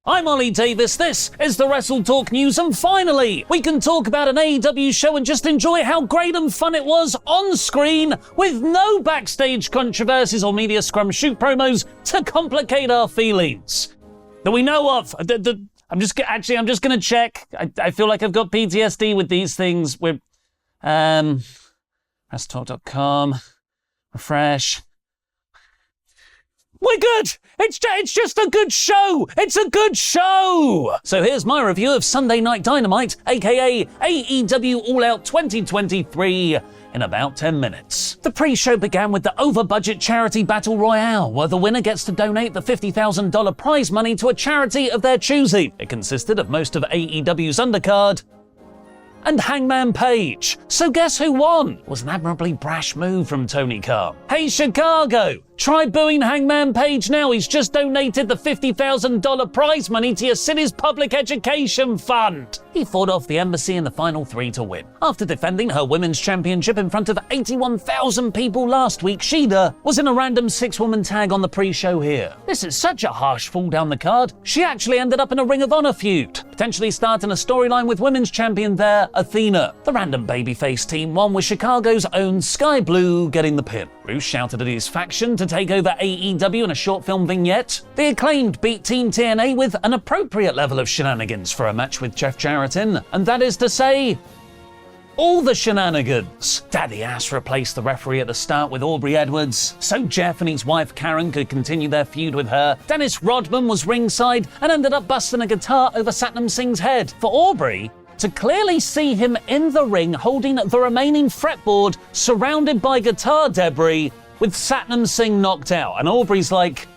I'm Oli Davis, this is the WrestleTalk news, and finally, we can talk about an AEW show and just enjoy how great and fun it was on screen, with no backstage controversies or media scrum shoot promos to complicate our feelings. That we know of. I'm just gonna check. I feel like I've got PTSD with these things. We're, WrestleTalk.com, refresh. We're good! It's just a good show! It's a good show! So here's my review of Sunday Night Dynamite, aka AEW All Out 2023, in about 10 minutes. The pre-show began with the over-budget charity battle royale, where the winner gets to donate the $50,000 prize money to a charity of their choosing. It consisted of most of AEW's undercard and Hangman Page. So guess who won? It was an admirably brash move from Tony Khan. Hey Chicago, try booing Hangman Page now. He's just donated the $50,000 prize money to your city's public education fund. He fought off the embassy in the final 3 to win. After defending her women's championship in front of 81,000 people last week, Shida was in a random 6-woman tag on the pre-show here. This is such a harsh fall down the card. She actually ended up in a Ring of Honor feud, potentially starting a storyline with women's champion there, Athena. The random babyface team won with Chicago's own Skye Blue getting the pin. Bruce shouted at his faction to take over AEW in a short film vignette. The Acclaimed beat Team TNA with an appropriate level of shenanigans for a match with Jeff Jarrett in, and that is to say, all the shenanigans. Daddy Ass replaced the referee at the start with Aubrey Edwards, so Jeff and his wife Karen could continue their feud with her. Dennis Rodman was ringside and ended up busting a guitar over Satnam Singh's head. For Aubrey to clearly see him in the ring holding the remaining fretboard surrounded by guitar debris with Satnam Singh knocked out, and Aubrey's like,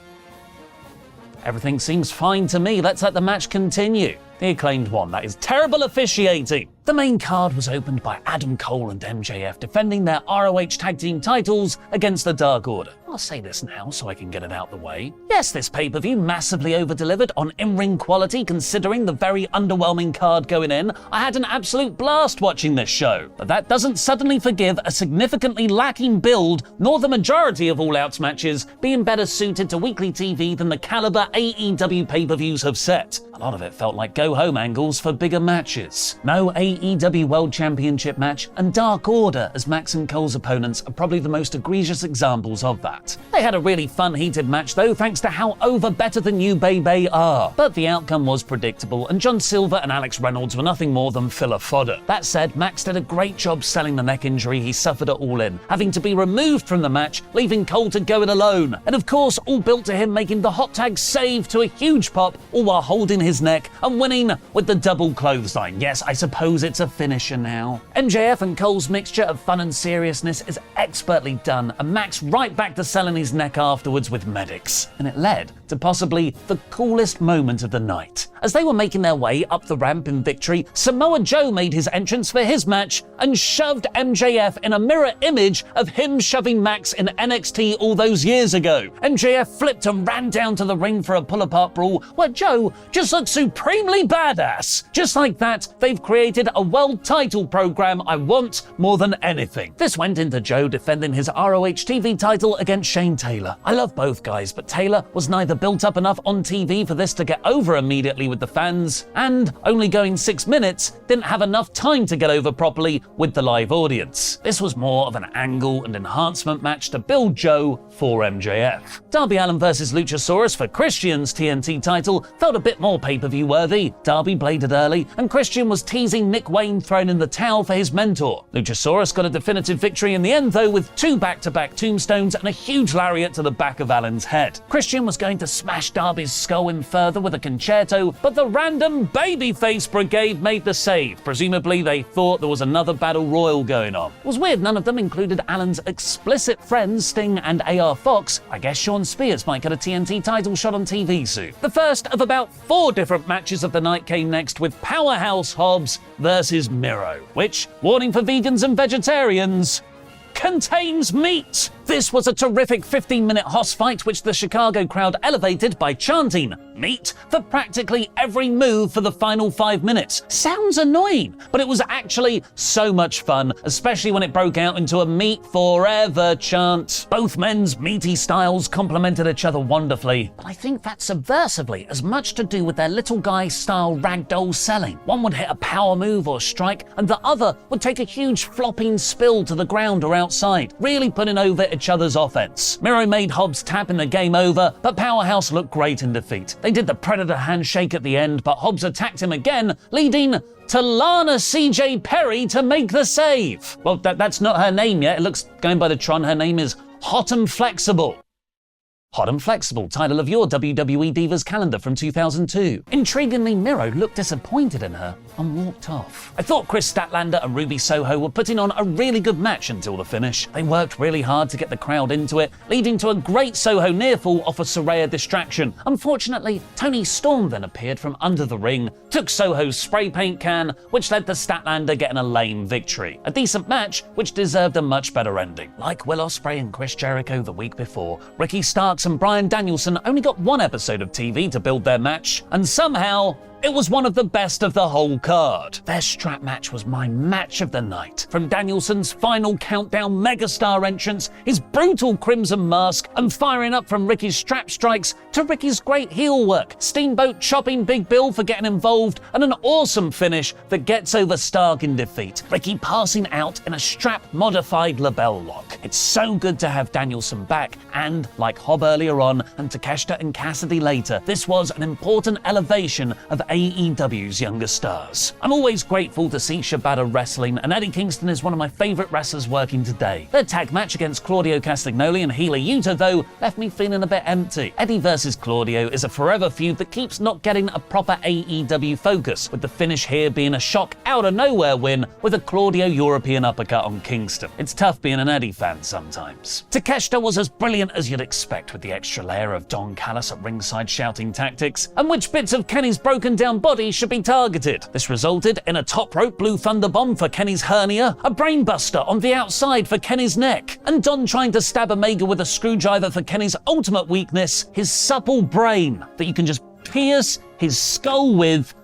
everything seems fine to me, let's let the match continue. The Acclaimed won. That is terrible officiating. The main card was opened by Adam Cole and MJF defending their ROH Tag Team titles against the Dark Order. I'll say this now so I can get it out the way. Yes, this pay-per-view massively over-delivered on in-ring quality considering the very underwhelming card going in. I had an absolute blast watching this show, but that doesn't suddenly forgive a significantly lacking build, nor the majority of All Out's matches being better suited to weekly TV than the caliber AEW pay-per-views have set. A lot of it felt like go-home angles for bigger matches. No AEW World Championship match, and Dark Order as Max and Cole's opponents are probably the most egregious examples of that. They had a really fun heated match though, thanks to how over better than New Bay are. But the outcome was predictable, and John Silver and Alex Reynolds were nothing more than filler fodder. That said, Max did a great job selling the neck injury he suffered at All In, having to be removed from the match, leaving Cole to go it alone. And of course, all built to him making the hot tag save to a huge pop, all while holding his neck and winning with the double clothesline. Yes, I suppose it's a finisher now. MJF and Cole's mixture of fun and seriousness is expertly done, and Max right back to selling his neck afterwards with medics. And it led to possibly the coolest moment of the night. As they were making their way up the ramp in victory, Samoa Joe made his entrance for his match and shoved MJF in a mirror image of him shoving Max in NXT all those years ago. MJF flipped and ran down to the ring for a pull-apart brawl where Joe just looked supremely badass. Just like that, they've created a world title program I want more than anything. This went into Joe defending his ROH TV title against Shane Taylor. I love both guys, but Taylor was neither built up enough on TV for this to get over immediately with the fans, and only going 6 minutes didn't have enough time to get over properly with the live audience. This was more of an angle and enhancement match to build Joe for MJF. Darby Allin versus Luchasaurus for Christian's TNT title felt a bit more pay-per-view worthy. Darby bladed early, and Christian was teasing Nick Wayne throwing in the towel for his mentor. Luchasaurus got a definitive victory in the end though, with 2 back-to-back tombstones and a huge lariat to the back of Allen's head. Christian was going to smash Darby's skull in further with a concerto, but the random babyface brigade made the save. Presumably they thought there was another battle royal going on. It was weird none of them included Allen's explicit friends Sting and AR Fox. I guess Sean Spears might get a TNT title shot on TV soon. The first of about 4 different matches of the night came next with Powerhouse Hobbs versus Miro, which, warning for vegans and vegetarians, contains meat. This was a terrific 15-minute hoss fight which the Chicago crowd elevated by chanting "meat" for practically every move for the final 5 minutes. Sounds annoying, but it was actually so much fun, especially when it broke out into a "meat forever" chant. Both men's meaty styles complemented each other wonderfully, but I think that's subversively as much to do with their little guy style ragdoll selling. One would hit a power move or strike, and the other would take a huge flopping spill to the ground or outside, really putting over each other's offense. Miro made Hobbs tap in the game over, but Powerhouse looked great in defeat. They did the Predator handshake at the end, but Hobbs attacked him again, leading to Lana CJ Perry to make the save. Well, that's not her name yet. It looks, going by the Tron, her name is Hot and Flexible. Hot and Flexible, title of your WWE Divas calendar from 2002. Intriguingly, Miro looked disappointed in her and walked off. I thought Kris Statlander and Ruby Soho were putting on a really good match until the finish. They worked really hard to get the crowd into it, leading to a great Soho nearfall off a Saraya distraction. Unfortunately, Toni Storm then appeared from under the ring, took Soho's spray paint can, which led to Statlander getting a lame victory. A decent match, which deserved a much better ending. Like Will Ospreay and Chris Jericho the week before, Ricky Starks and Bryan Danielson only got one episode of TV to build their match, and somehow it was one of the best of the whole card. Their strap match was my match of the night. From Danielson's final countdown megastar entrance, his brutal crimson mask, and firing up from Ricky's strap strikes to Ricky's great heel work, Steamboat chopping Big Bill for getting involved, and an awesome finish that gets over Stark in defeat. Ricky passing out in a strap-modified label lock. It's so good to have Danielson back, and like Hobb earlier on and Takeshita and Cassidy later, this was an important elevation of AEW's younger stars. I'm always grateful to see Shibata wrestling, and Eddie Kingston is one of my favorite wrestlers working today. Their tag match against Claudio Castagnoli and healer Yuta, though, left me feeling a bit empty. Eddie versus Claudio is a forever feud that keeps not getting a proper AEW focus, with the finish here being a shock out-of-nowhere win with a Claudio European uppercut on Kingston. It's tough being an Eddie fan sometimes. Takeshita was as brilliant as you'd expect, with the extra layer of Don Callis at ringside shouting tactics, and which bits of Kenny's broken down body should be targeted. This resulted in a top rope blue thunder bomb for Kenny's hernia, a brainbuster on the outside for Kenny's neck, and Don trying to stab Omega with a screwdriver for Kenny's ultimate weakness, his supple brain, that you can just pierce his skull with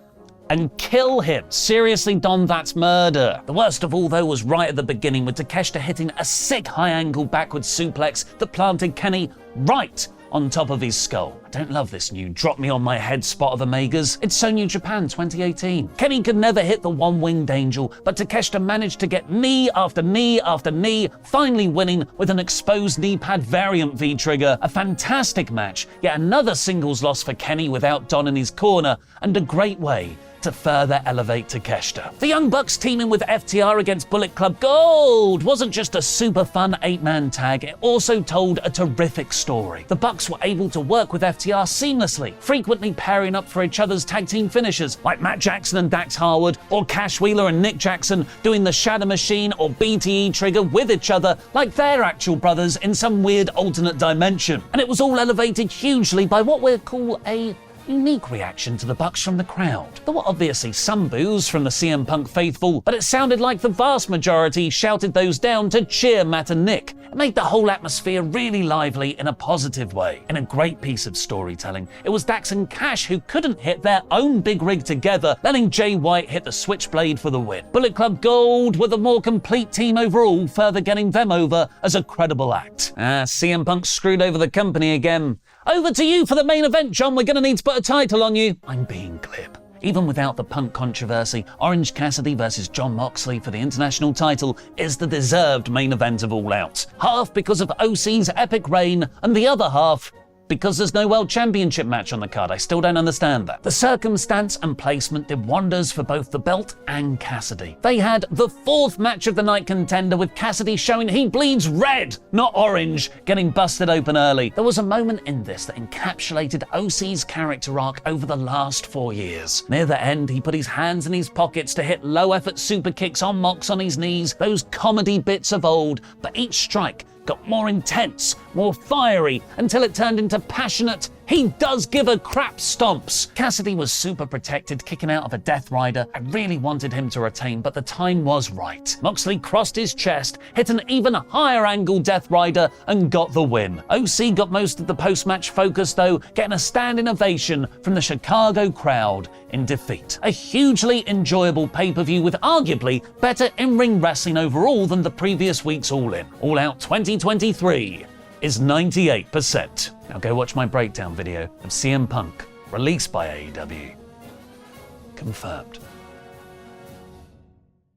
and kill him. Seriously, Don, that's murder. The worst of all, though, was right at the beginning, with Takeshita hitting a sick high-angle backwards suplex that planted Kenny right on top of his skull. I don't love this new drop me on my head spot of Omega's. It's so New Japan 2018. Kenny could never hit the one-winged angel, but Takeshita managed to get knee after knee after knee, finally winning with an exposed knee pad variant V-trigger. A fantastic match, yet another singles loss for Kenny without Don in his corner, and a great way to further elevate Takeshita. The Young Bucks teaming with FTR against Bullet Club Gold wasn't just a super fun 8-man tag, it also told a terrific story. The Bucks were able to work with FTR seamlessly, frequently pairing up for each other's tag team finishers, like Matt Jackson and Dax Harwood, or Cash Wheeler and Nick Jackson doing the Shadow Machine or BTE trigger with each other, like they're actual brothers in some weird alternate dimension. And it was all elevated hugely by what we'll call a unique reaction to the Bucks from the crowd. There were obviously some boos from the CM Punk faithful, but it sounded like the vast majority shouted those down to cheer Matt and Nick. It made the whole atmosphere really lively in a positive way. In a great piece of storytelling, it was Dax and Cash who couldn't hit their own big rig together, letting Jay White hit the switchblade for the win. Bullet Club Gold were the more complete team overall, further getting them over as a credible act. CM Punk screwed over the company again. Over to you for the main event, John. We're going to need to put a title on you. I'm being glib. Even without the Punk controversy, Orange Cassidy versus Jon Moxley for the international title is the deserved main event of All Out. Half because of OC's epic reign, and the other half because there's no World Championship match on the card. I still don't understand that. The circumstance and placement did wonders for both the belt and Cassidy. They had the fourth match of the night contender, with Cassidy showing he bleeds red, not orange, getting busted open early. There was a moment in this that encapsulated OC's character arc over the last 4 years. Near the end, he put his hands in his pockets to hit low-effort super kicks on Mox on his knees, those comedy bits of old, but each strike got more intense, more fiery, until it turned into passionate, He does give a crap stomps. Cassidy was super protected, kicking out of a Death Rider. I really wanted him to retain, but the time was right. Moxley crossed his chest, hit an even higher angle Death Rider, and got the win. OC got most of the post-match focus though, getting a standing ovation from the Chicago crowd in defeat. A hugely enjoyable pay-per-view with arguably better in-ring wrestling overall than the previous week's All In. All Out 2023 is 98%. Now go watch my breakdown video of CM Punk, released by AEW. Confirmed.